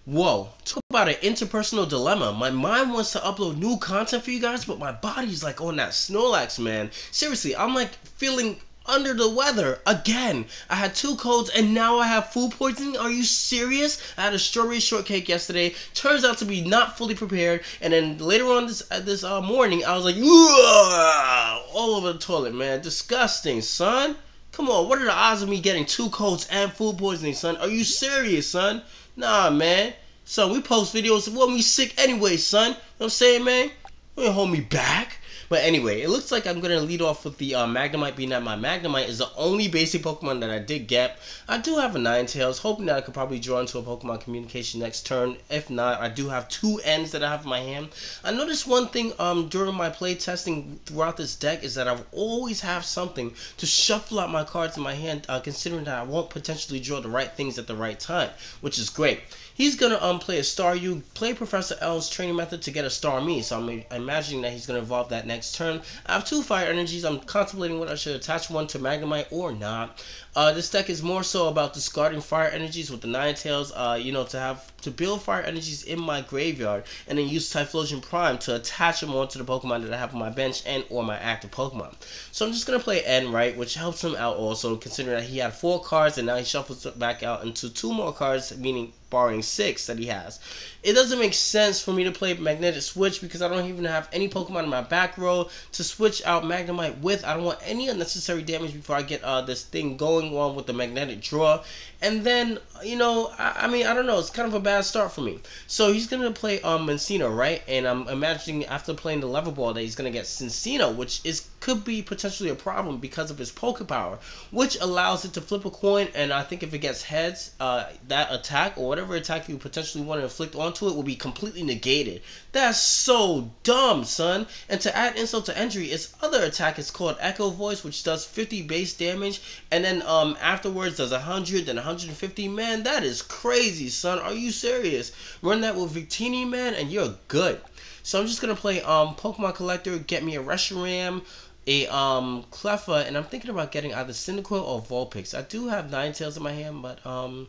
Whoa, talk about an interpersonal dilemma. My mind wants to upload new content for you guys, but my body's like on that Snorlax, man. Seriously, I'm like feeling under the weather again. I had 2 colds and now I have food poisoning. Are you serious? I had a strawberry shortcake yesterday. Turns out to be not fully prepared, and then later on this morning, I was like, "Ugh," all over the toilet, man. Disgusting, son. Come on, what are the odds of me getting 2 colds and food poisoning, son? Are you serious, son? Nah, man. Son, we post videos when we sick anyway, son. You know what I'm saying, man? You ain't hold me back. But anyway, it looks like I'm going to lead off with the Magnemite, being that my Magnemite is the only basic Pokemon that I did get. I do have a Ninetales, hoping that I could probably draw into a Pokemon communication next turn. If not, I do have 2 Ns that I have in my hand. I noticed one thing during my play testing throughout this deck is that I always have something to shuffle out my cards in my hand, considering that I won't potentially draw the right things at the right time, which is great. He's gonna play a Staryu, play Professor L's training method to get a Starmie, so I'm imagining that he's gonna evolve that next turn. I have 2 fire energies. I'm contemplating whether I should attach one to Magnemite or not. This deck is more so about discarding fire energies with the Ninetales, you know, to build fire energies in my graveyard, and then use Typhlosion Prime to attach them onto the Pokemon that I have on my bench and or my active Pokemon. So I'm just gonna play N, right, which helps him out also, considering that he had 4 cards and now he shuffles it back out into 2 more cards, meaning barring 6 that he has. It doesn't make sense for me to play Magnetic Switch because I don't even have any Pokemon in my back row to switch out Magnemite with. I don't want any unnecessary damage before I get this thing going on with the Magnetic Draw. And then, you know, I mean, I don't know, it's kind of a bad start for me. So he's going to play Mencino, right? And I'm imagining after playing the Level Ball that he's going to get Cinccino, which could be potentially a problem because of his Poke Power, which allows it to flip a coin, and I think if it gets heads, that attack or whatever attack you potentially want to inflict onto it will be completely negated. That's so dumb, son. And to add insult to injury, its other attack is called Echo Voice, which does 50 base damage, and then afterwards does 100 and 150. Man, that is crazy, son. Are you serious? Run that with Victini, man, and you're good. So I'm just gonna play Pokemon Collector, get me a Reshiram, a Cleffa, and I'm thinking about getting either Cyndaquil or Vulpix. I do have Ninetales in my hand, but I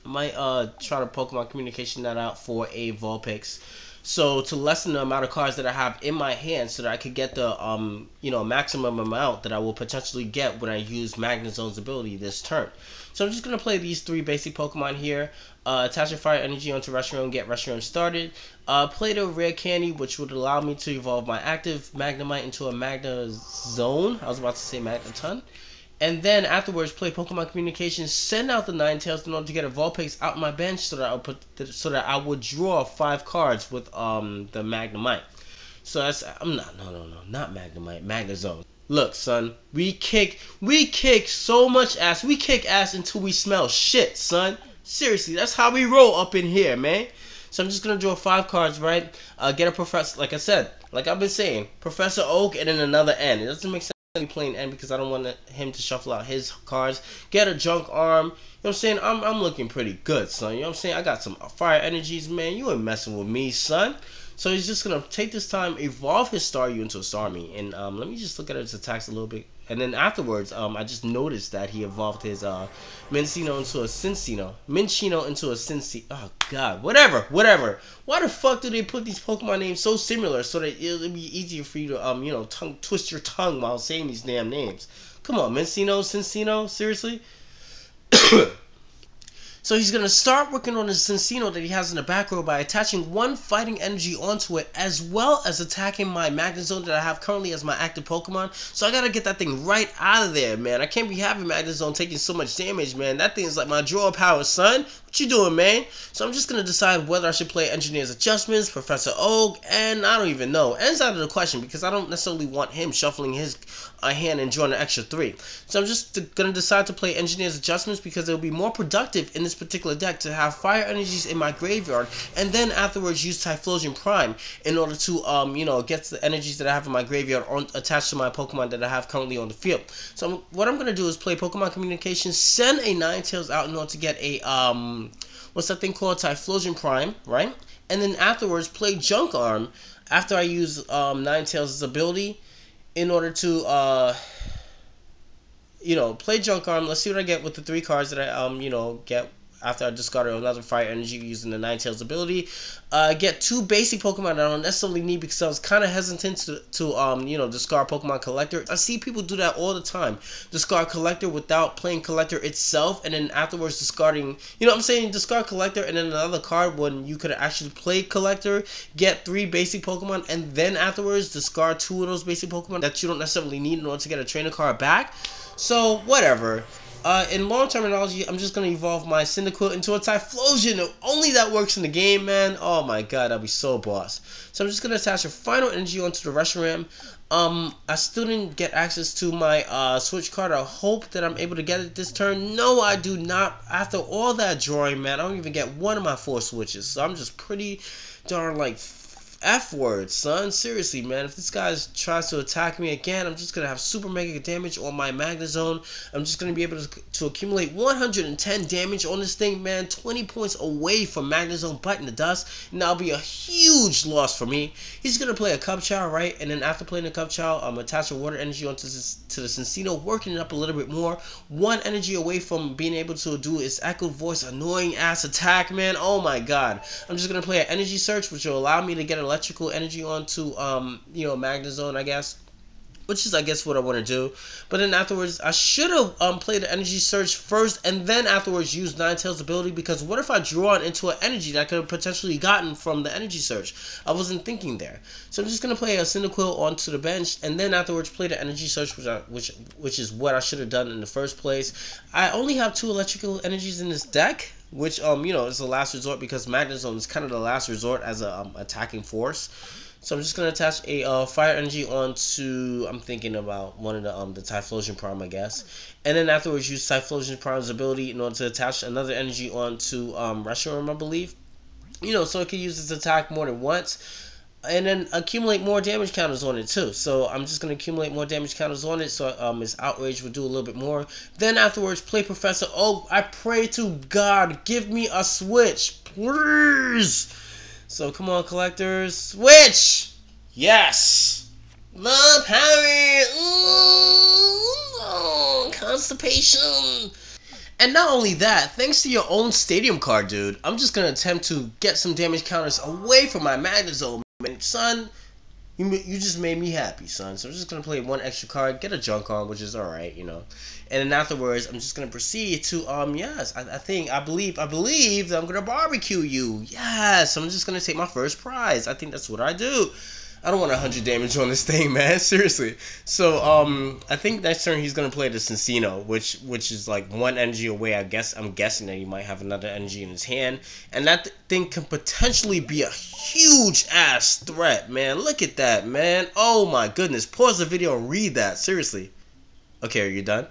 might try to Pokemon communication that out for a Vulpix, so to lessen the amount of cards that I have in my hand, so that I could get the you know, maximum amount that I will potentially get when I use Magnezones ability this turn. So I'm just gonna play these 3 basic Pokemon here. Attach a fire energy onto Reshiram, get Reshiram started. Play the rare candy, which would allow me to evolve my active Magnemite into a Magnezone. I was about to say Magneton. And then afterwards, play Pokemon Communication, send out the Ninetales in order to get a Vulpix out my bench, so that I would draw 5 cards with the Magnemite. So that's not Magnemite, Magnezone. Look, son, we kick so much ass. We kick ass until we smell shit, son. Seriously, that's how we roll up in here, man. So I'm just gonna draw 5 cards, right? Get a Professor, like I said, like I've been saying, Professor Oak, and then another N. It doesn't make sense playing N because I don't want him to shuffle out his cards. Get a Junk Arm. You know what I'm saying? I'm looking pretty good, son. You know what I'm saying? I got some fire energies, man. You ain't messing with me, son. So he's just gonna take this time, evolve his Staryu into a Starmie, and let me just look at his attacks a little bit. And then afterwards, I just noticed that he evolved his Minccino into a Cinccino. Minccino into a Cinccino. Oh god, whatever. Why the fuck do they put these Pokemon names so similar so that it'll be easier for you to you know, twist your tongue while saying these damn names? Come on, Minccino, Cinccino, seriously? So he's going to start working on his Cinccino that he has in the back row by attaching 1 fighting energy onto it, as well as attacking my Magnezone that I have currently as my active Pokemon. So I got to get that thing right out of there, man. I can't be having Magnezone taking so much damage, man. That thing's like my draw power, son. What you doing, man? So I'm just going to decide whether I should play Engineer's Adjustments, Professor Oak, and I don't even know. N's out of the question because I don't necessarily want him shuffling his hand and drawing an extra 3. So I'm just going to decide to play Engineer's Adjustments because it will be more productive in this particular deck to have fire energies in my graveyard, and then afterwards use Typhlosion Prime in order to you know, get the energies that I have in my graveyard attached to my Pokemon that I have currently on the field. So what I'm going to do is play Pokemon Communication, send a Ninetales out in order to get a what's that thing called, Typhlosion Prime, right? And then afterwards play Junk Arm after I use Ninetales' ability in order to you know, play Junk Arm. Let's see what I get with the 3 cards that I you know, get after I discarded another fire energy using the Ninetales ability. Get 2 basic Pokemon that I don't necessarily need because I was kind of hesitant to you know, discard Pokemon Collector. I see people do that all the time. Discard Collector without playing Collector itself, and then afterwards discarding, you know what I'm saying, discard Collector and then another card when you could actually play Collector, get 3 basic Pokemon, and then afterwards discard 2 of those basic Pokemon that you don't necessarily need in order to get a trainer card back. So whatever. In long terminology, I'm just gonna evolve my Cyndaquil into a Typhlosion. Only that works in the game, man. Oh my god, that'd be so boss. So I'm just gonna attach a final energy onto the Reshiram. I still didn't get access to my switch card. I hope that I'm able to get it this turn. No, I do not. After all that drawing, man, I don't even get one of my 4 switches. So I'm just pretty darn like F word, son. Seriously, man. If this guy tries to attack me again, I'm just going to have super mega damage on my Magnezone. I'm just going to be able to accumulate 110 damage on this thing, man. 20 points away from Magnezone biting the dust. And that'll be a huge loss for me. He's going to play a Cubchow, right? And then after playing the Cubchow, I'm attaching water energy onto the Cinccino, working it up a little bit more. 1 energy away from being able to do its Echo Voice annoying ass attack, man. Oh my god. I'm just going to play an Energy Search, which will allow me to get electrical energy onto you know, Magnezone, I guess, which is I guess what I want to do. But then afterwards I should have played the Energy Search first and then afterwards use Ninetales ability, because what if I draw it into an energy that I could have potentially gotten from the Energy Search? I wasn't thinking there. So I'm just gonna play a Cyndaquil onto the bench and then afterwards play the Energy Search, which is what I should have done in the first place. I only have 2 electrical energies in this deck, which you know, is the last resort, because Magnezone is kind of the last resort as a attacking force. So I'm just gonna attach a fire energy onto, I'm thinking about one of the Typhlosion Prime, I guess, and then afterwards use Typhlosion Prime's ability in order to attach another energy onto Reshiram, I believe. You know, so it can use its attack more than once. And then accumulate more damage counters on it too. So I'm just going to accumulate more damage counters on it, so its outrage will do a little bit more. Then afterwards play Professor Oak. I pray to God, give me a switch, please. So come on, collectors, switch. Yes. Love Harry. Ooh, constipation. And not only that, thanks to your own stadium card, dude, I'm just going to attempt to get some damage counters away from my Magnezone. Son, you just made me happy, son. So I'm just gonna play 1 extra card, get a junk on, which is alright, you know. And then afterwards, I'm just gonna proceed to yes, I believe that I'm gonna barbecue you. Yes, I'm just gonna take my first prize. I think that's what I do. I don't want 100 damage on this thing, man. Seriously. So I think next turn he's gonna play the Cinccino, which is like 1 energy away. I'm guessing that he might have another energy in his hand, and that thing can potentially be a huge ass threat, man. Look at that, man. Oh my goodness. Pause the video and read that. Seriously. Okay, are you done?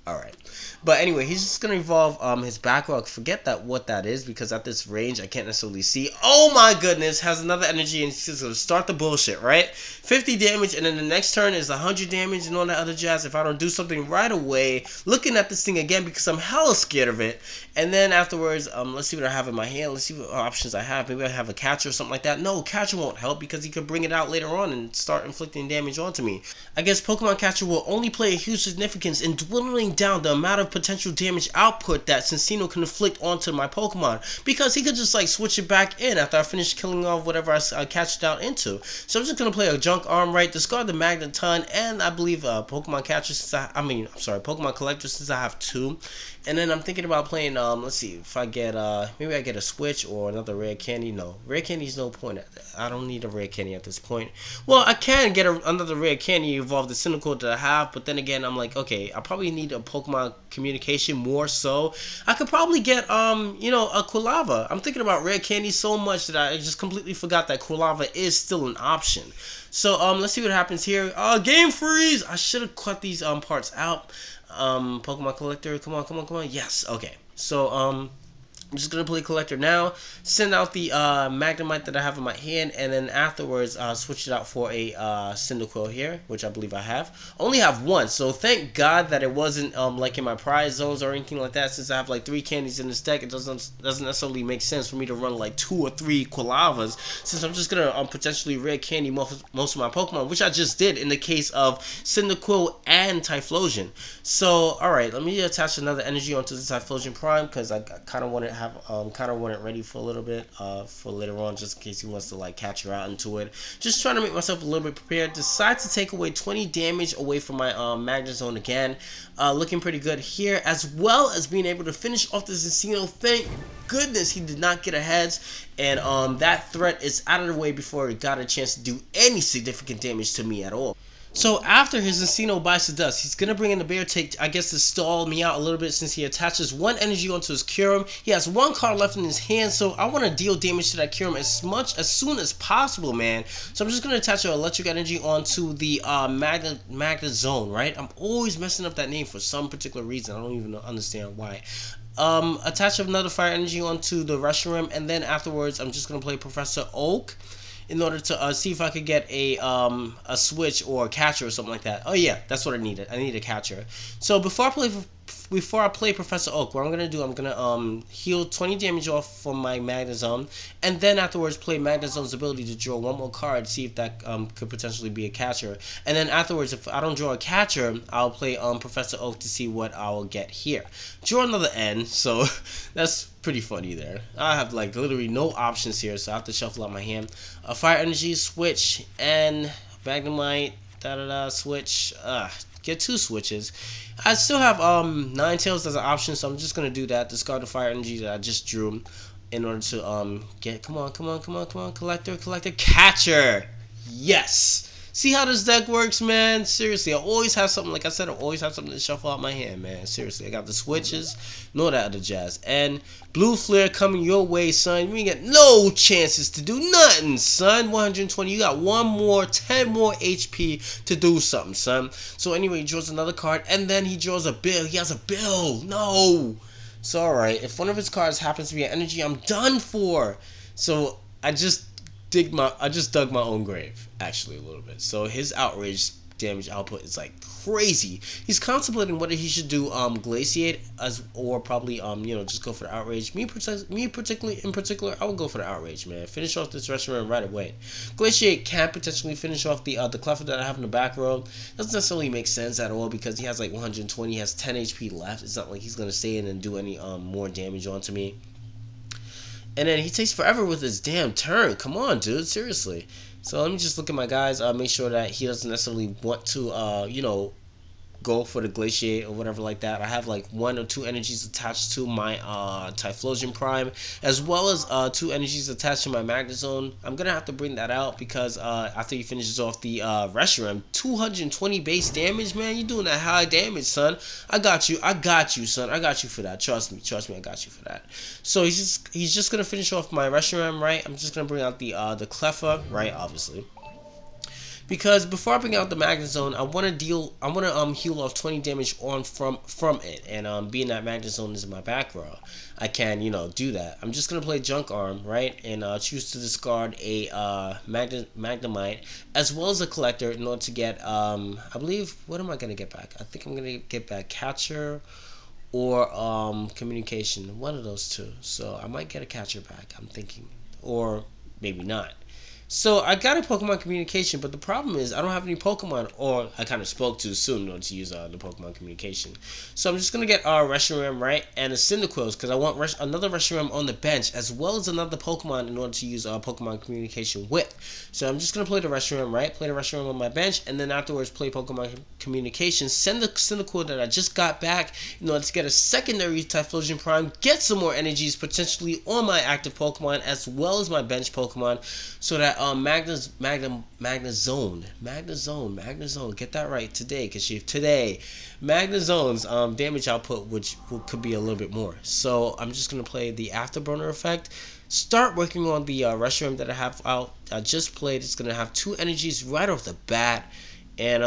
All right. But anyway, he's just gonna evolve his backlog. Forget what that is, because at this range I can't necessarily see. Oh my goodness, has another energy, and he's just gonna start the bullshit, right? 50 damage, and then the next turn is 100 damage and all that other jazz if I don't do something right away. Looking at this thing again because I'm hella scared of it. And then afterwards, let's see what I have in my hand. Let's see what options I have. Maybe I have a catcher or something like that. No, catcher won't help because he could bring it out later on and start inflicting damage onto me. I guess Pokemon Catcher will only play a huge significance in dwindling down the amount of potential damage output that Cinccino can inflict onto my Pokemon, because he could just like switch it back in after I finish killing off whatever I catched out into. So I'm just gonna play a junk arm, right? Discard the Magneton, and I believe Pokemon Catcher since Pokemon Collector since I have 2. And then I'm thinking about playing let's see if I get maybe I get a switch or another rare candy. No, rare candy's no point. I don't need a rare candy at this point. Well, I can get another rare candy evolve the Cyndaquil that I have, but then again I'm like, okay, I probably need a Pokemon communication more, so I could probably get you know, a Quilava. I'm thinking about rare candy so much that I just completely forgot that Quilava is still an option. So let's see what happens here. Game freeze. I should have cut these parts out. Pokemon Collector, come on. Yes, okay. So I'm just gonna play Collector now, send out the Magnemite that I have in my hand, and then afterwards switch it out for a Cyndaquil here, which I believe I have. Only have 1, so thank God that it wasn't like in my prize zones or anything like that. Since I have like 3 candies in this deck, it doesn't necessarily make sense for me to run like 2 or 3 Quilavas, since I'm just gonna potentially rare candy most of my Pokemon, which I just did in the case of Cyndaquil and Typhlosion. So alright, let me attach another energy onto the Typhlosion Prime, because I kind of want to have kind of want it ready for a little bit for later on, just in case he wants to like catch her out into it. Just trying to make myself a little bit prepared. Decide to take away 20 damage away from my Magnezone again. Looking pretty good here, as well as being able to finish off this Encino. Thank goodness he did not get a heads, and that threat is out of the way before it got a chance to do any significant damage to me at all. So after his Encino bites the dust, he's going to bring in the Bear Take, I guess, to stall me out a little bit, since he attaches one energy onto his Kyurem. He has one card left in his hand, so I want to deal damage to that Kyurem as soon as possible, man. So I'm just going to attach an electric energy onto the Magnezone, right? I'm always messing up that name for some particular reason. I don't even understand why. Attach another fire energy onto the Reshiram, and then afterwards I'm just going to play Professor Oak in order to see if I could get a switch or a catcher or something like that. Oh yeah, that's what I needed. I need a catcher. So before I play Professor Oak, what I'm gonna do, I'm gonna heal 20 damage off from my Magnezone, and then afterwards play Magnezone's ability to draw one more card, see if that could potentially be a catcher. And then afterwards, if I don't draw a catcher, I'll play Professor Oak to see what I'll get here. Draw another N, so that's pretty funny there. I have like literally no options here, so I have to shuffle out my hand. Fire energy, switch, and Magnemite, switch. Get two switches. I still have Ninetales as an option, so I'm just gonna do that. Discard the fire energy that I just drew in order to get. Come on, collector, catcher. Yes. See how this deck works, man? Seriously, I always have something, like I said, I always have something to shuffle out my hand, man. Seriously, I got the switches, no that other jazz. And Blue Flare coming your way, son. You ain't got no chances to do nothing, son. 120, you got 10 more HP to do something, son. So anyway, he draws another card, and then he draws a bill. He has a bill. No. So alright, if one of his cards happens to be an energy, I'm done for. So I just dug my own grave, actually, a little bit. So his outrage damage output is like crazy. He's contemplating whether he should do glaciate or probably just go for the outrage. Me in particular, I would go for the outrage, man. Finish off this restaurant right away. Glaciate can potentially finish off the Cleffa that I have in the back row. Doesn't necessarily make sense at all because he has like 120, he has 10 HP left. It's not like he's gonna stay in and do any more damage onto me. And then he takes forever with his damn turn. Come on, dude. Seriously. So let me just look at my guys. Make sure that he doesn't necessarily want to, go for the Glaciate or whatever like that. I have like 1 or 2 energies attached to my Typhlosion Prime, as well as 2 energies attached to my Magnezone. I'm gonna have to bring that out because after he finishes off the Reshiram, 220 base damage, man. You're doing that high damage, son. I got you, son. I got you for that. Trust me, I got you for that. So he's just gonna finish off my Reshiram, right? I'm just gonna bring out the Cleffa, right? Obviously. Because before I bring out the Magnezone, I want to heal off 20 damage from it, and being that Magnezone is in my back row, I can do that. I'm just gonna play Junk Arm, right, and choose to discard a Magnemite as well as a Collector in order to get I believe, what am I gonna get back? I think I'm gonna get back Catcher or Communication, one of those two. So I might get a Catcher back, I'm thinking, or maybe not. So I got a Pokemon Communication, but the problem is I don't have any Pokemon, or I kind of spoke too soon in order to use the Pokemon Communication. So I'm just going to get Reshiram, right, and a Cyndaquil, because I want another Reshiram on the bench, as well as another Pokemon in order to use Pokemon Communication with. So I'm just going to play the Reshiram, right, play the Reshiram on my bench, and then afterwards play Pokemon Communication, send the Cyndaquil that I just got back in order to get a secondary Typhlosion Prime, get some more energies potentially on my active Pokemon, as well as my bench Pokemon, so that Magnezone, get that right today, Kashif, today. Magnezones damage output, which could be a little bit more. So I'm just gonna play the Afterburner effect. Start working on the Reshiram that I have out. I just played. It's gonna have 2 energies right off the bat, and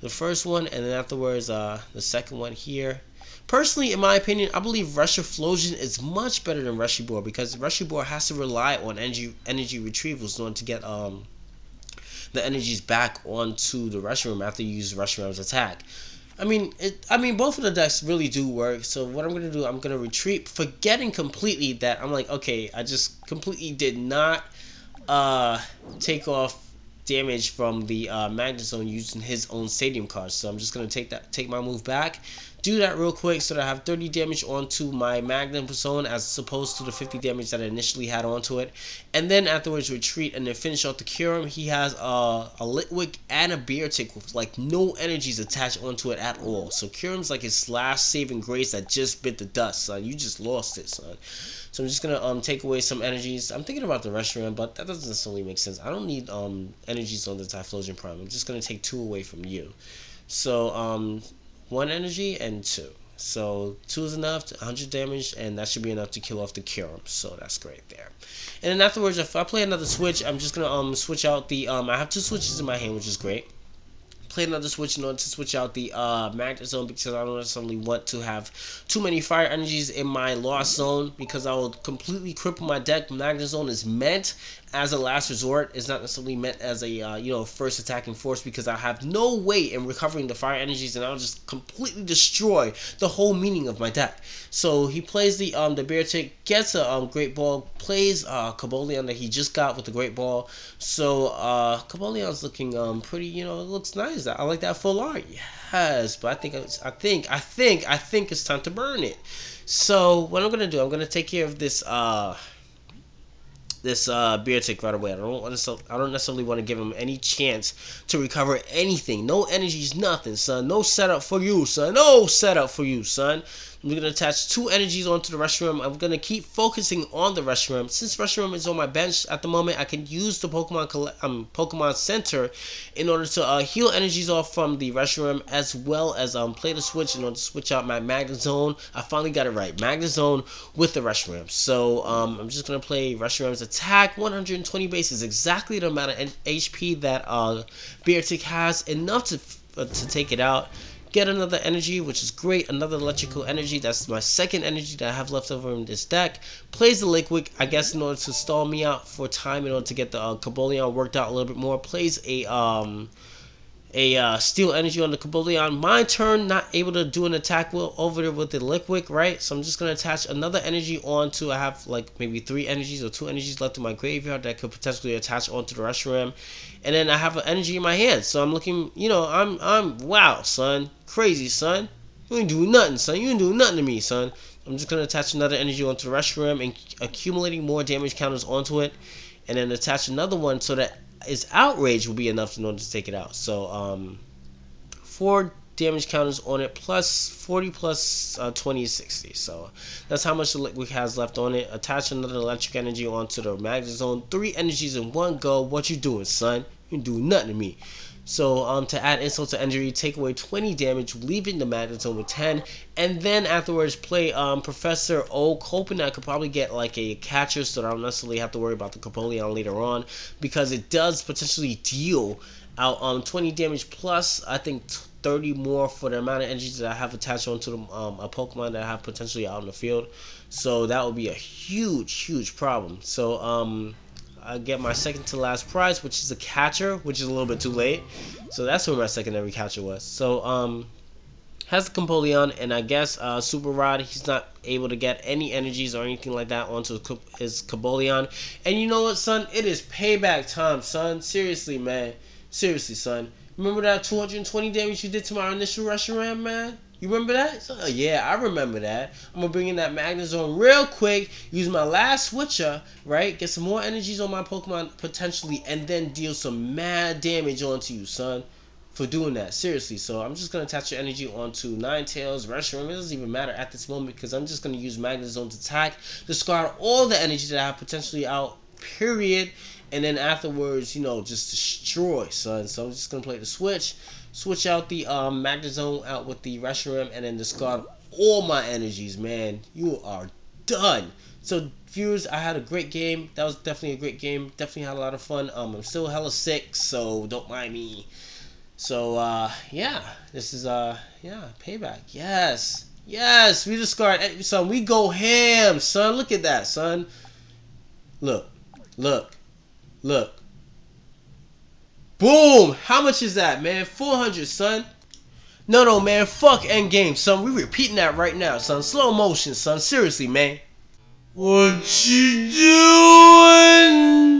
the first one, and then afterwards the second one here. Personally, in my opinion, I believe ReshiPhlosion is much better than Reshiboar, because Reshiboar has to rely on energy retrievals in order to get the energies back onto the Reshiram after you use Reshiram's attack. I mean, both of the decks really do work. So what I'm gonna do, I'm gonna retreat, forgetting completely that I'm like, okay, I just completely did not take off damage from the Magnezone using his own Stadium card. So I'm just gonna take my move back. do that real quick so that I have 30 damage onto my Magnezones as opposed to the 50 damage that I initially had onto it. And then afterwards retreat and then finish off the Curum. He has a Litwick and a Beartic with like no energies attached onto it at all. So Curum's like his last saving grace that just bit the dust, son. You just lost it, son. So I'm just gonna take away some energies. I'm thinking about the Reshiram, but that doesn't necessarily make sense. I don't need energies on the Typhlosion Prime. I'm just gonna take 2 away from you. So 1 energy and 2. So 2 is enough, 100 damage, and that should be enough to kill off the Curum. So that's great there. And then afterwards, if I play another switch, I'm just gonna switch out the I have 2 switches in my hand, which is great. Play another switch in order to switch out the Magnezone because I don't necessarily want to have too many fire energies in my lost zone because I will completely cripple my deck. Magnezone is meant as a last resort. It's not necessarily meant as a first attacking force because I have no way in recovering the fire energies and I'll just completely destroy the whole meaning of my deck. So he plays the Beartic, gets a Great Ball, plays Cobalion that he just got with the Great Ball. So Cobalion's looking pretty, it looks nice. I like that full art. Yes, but I think it's time to burn it. So what I'm gonna do, I'm gonna take care of this Beartic right away. I don't necessarily want to give him any chance to recover anything. No energies, nothing, son. No setup for you, son. No setup for you, son. I'm going to attach 2 energies onto the Reshiram. I'm going to keep focusing on the Reshiram. Since Reshiram is on my bench at the moment, I can use the Pokemon Center in order to heal energies off from the Reshiram, as well as play the switch in order to switch out my Magnezone. I finally got it right. Magnezone with the Reshiram. So I'm just going to play Reshiram's attack. 120 base is exactly the amount of HP that Beartic has, enough to take it out. Get another energy, which is great. Another electrical energy. That's my 2nd energy that I have left over in this deck. Plays the Litwick, I guess, in order to stall me out for time in order to get the Cobalion worked out a little bit more. Plays a steel energy on the Cobalion. My turn, not able to do an attack over there with the Litwick, right? So I'm just going to attach another energy onto, I have like maybe 3 energies or 2 energies left in my graveyard that could potentially attach onto the Reshiram. And then I have an energy in my hand. So I'm looking, I'm wow, son. Crazy, son. You ain't doing nothing, son. You ain't doing nothing to me, son. I'm just going to attach another energy onto the Reshiram and accumulating more damage counters onto it. And then attach another one so that his outrage will be enough in order to take it out. So 4 damage counters on it, plus 40 plus 20 is 60. So that's how much the Litwick has left on it. Attach another electric energy onto the Magnezone. 3 energies in one go. What you doing, son? You ain't doing nothing to me. So to add insult to injury, take away 20 damage, leaving the Magnezone with 10, and then afterwards play Professor Oak, hoping I could probably get like a catcher so that I don't necessarily have to worry about the Cobalion later on, because it does potentially deal out 20 damage plus I think 30 more for the amount of energies that I have attached onto a Pokemon that I have potentially out in the field. So that would be a huge problem. So I get my 2nd to last prize, which is a catcher, which is a little bit too late. So that's where my secondary catcher was. So has the Cobalion, and I guess Super Rod, he's not able to get any energies or anything like that onto his Cobalion. And you know what, son? It is payback time, son. Seriously, man. Seriously, son. Remember that 220 damage you did to my initial Reshiram, man? You remember that? Yeah, I remember that. I'm going to bring in that Magnezone real quick, use my last switcher, right? Get some more energies on my Pokemon, potentially, and then deal some mad damage onto you, son, for doing that. Seriously. So I'm just going to attach your energy onto Ninetales, Reshiram. It doesn't even matter at this moment because I'm just going to use Magnezone's attack, discard all the energy that I have potentially out, period. And then afterwards, just destroy, son. So I'm just going to play the switch out the Magnezone out with the Reshiram, and then discard all my energies, man. You are done. So viewers, I had a great game. That was definitely a great game. Definitely had a lot of fun. I'm still hella sick, so don't mind me. So yeah, this is payback. Yes, we discard, son. We go ham, son. Look at that, son. Look. Boom! How much is that, man? 400, son. No, man. Fuck endgame, son. We repeating that right now, son. Slow motion, son. Seriously, man. What you doing?